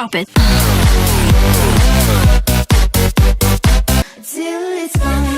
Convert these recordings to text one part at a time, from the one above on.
stop it. Till it's gone.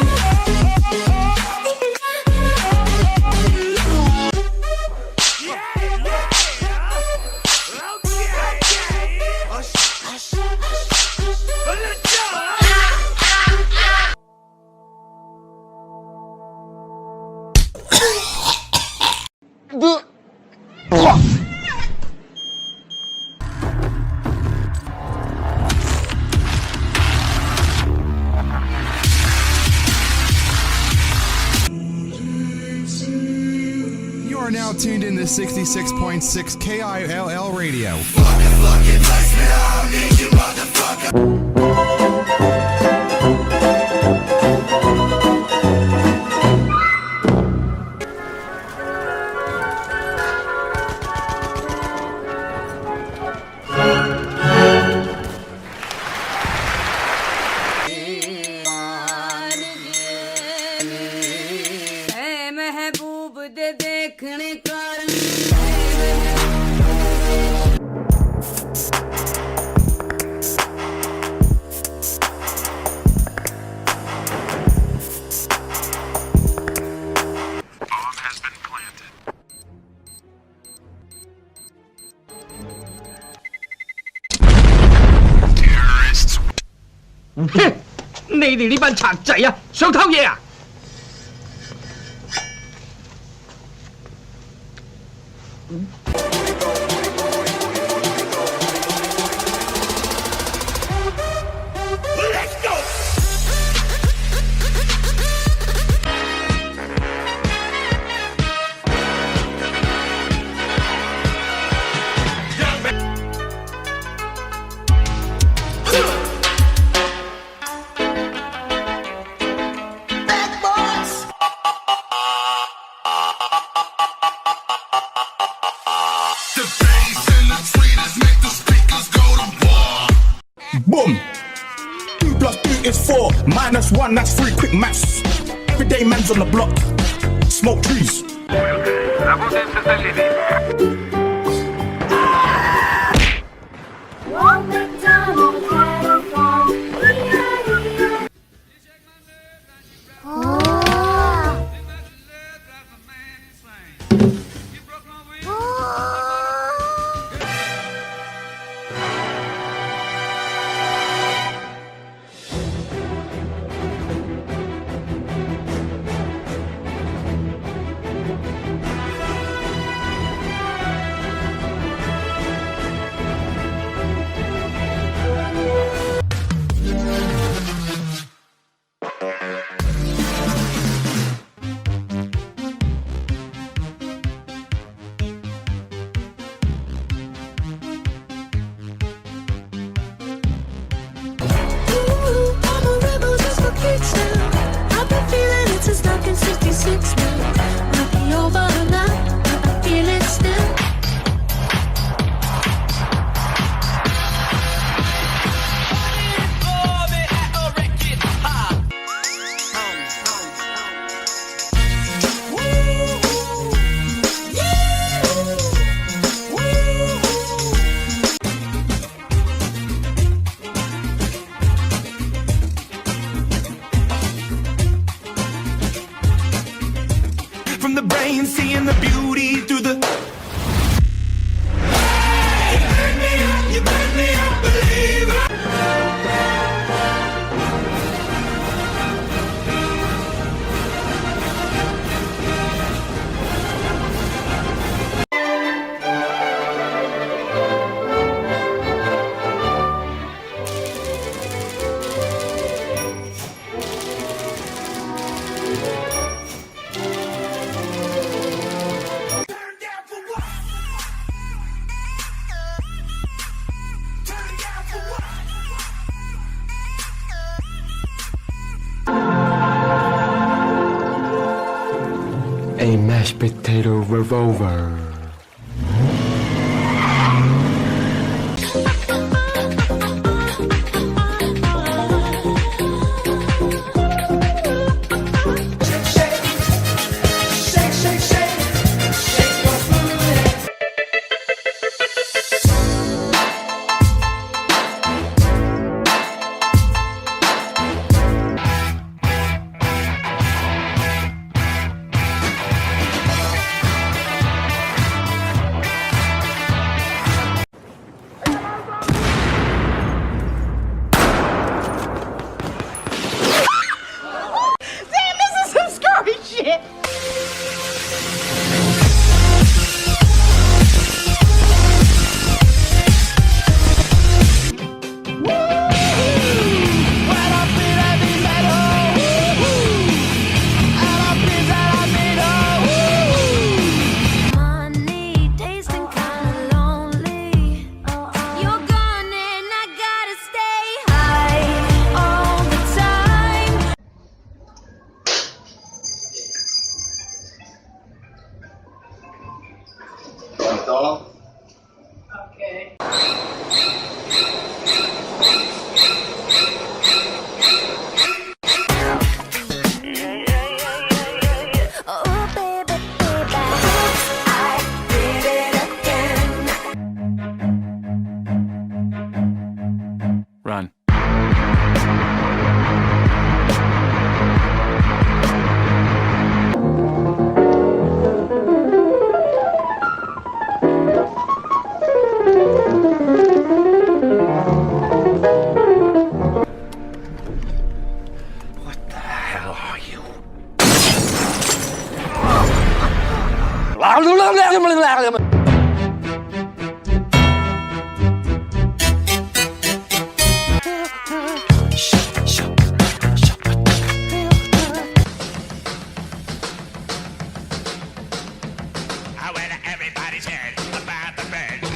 You are now tuned in to 66.6 KILL Radio. महबूब दे देखने कारण Terrorists. 你哋呢班賊仔啊，想偷嘢啊？ Boom. 2 + 2 is 4. -1, that's 3. Quick maths. Everyday man's on the block. Smoke trees. Old MacDonald had a farm. E-I-E-I. Oh. From the brain, seeing the beauty through the. You burn me up, believer. A mashed potato revolver. Everybody's heard about the bird.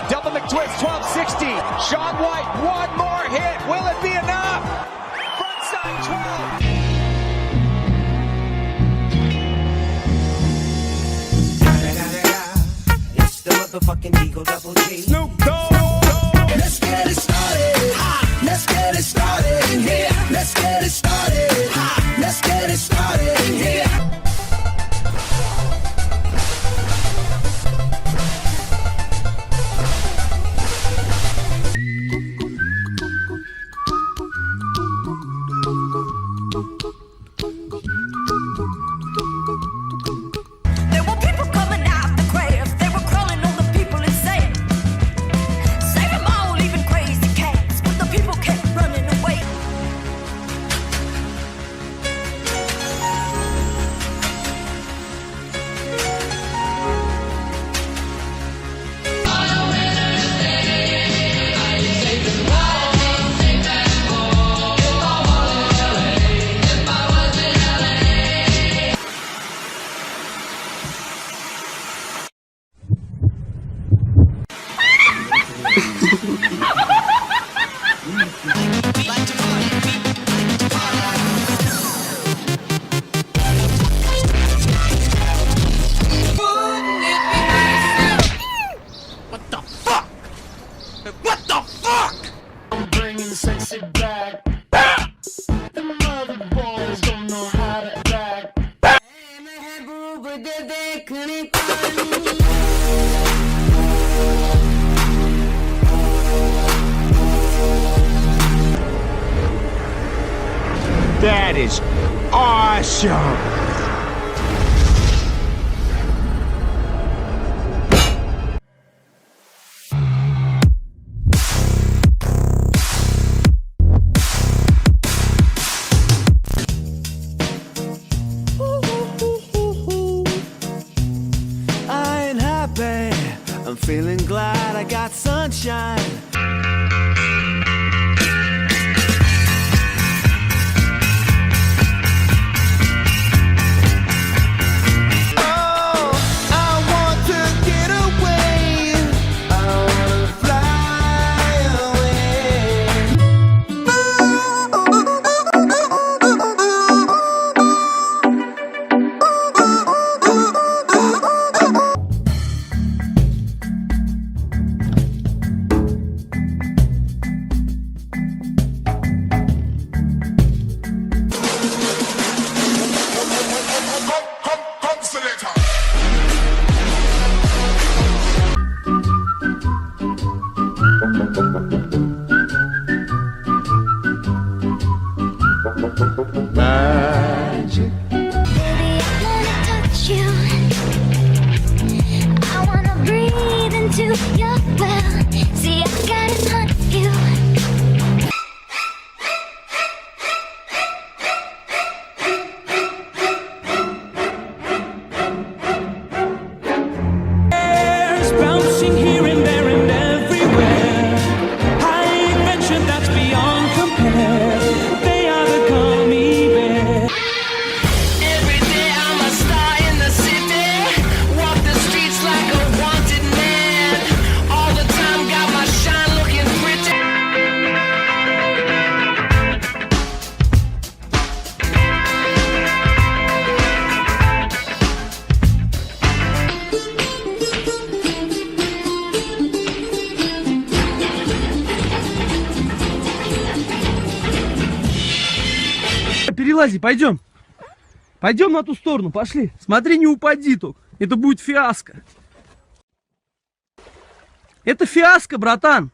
Double McTwist, 1260. Sean White, one more hit. Will it be enough? Frontside 12. It's the motherfucking Eagle Double G. Snoop Dogg. Let's get it started. Let's get it started in here. Let's get it started. Let's get it started in here. There were people coming out the grave. They were crawling on the people insane. Save them all, even crazy cats. But the people kept running away. महबूब दे देखने कानून That is awesome. I ain't happy. I'm feeling glad I got sunshine. Oh, I want to get away. I wanna fly Baby, I wanna touch you. I wanna breathe into your well. See, I gotta hunt you. Airs bouncing here and there and everywhere. High adventure that's beyond compare. They are the gummy перелази, пойдем. Пойдем на ту сторону, пошли. Смотри, не упади только. Это будет фиаско. Это фиаско, братан.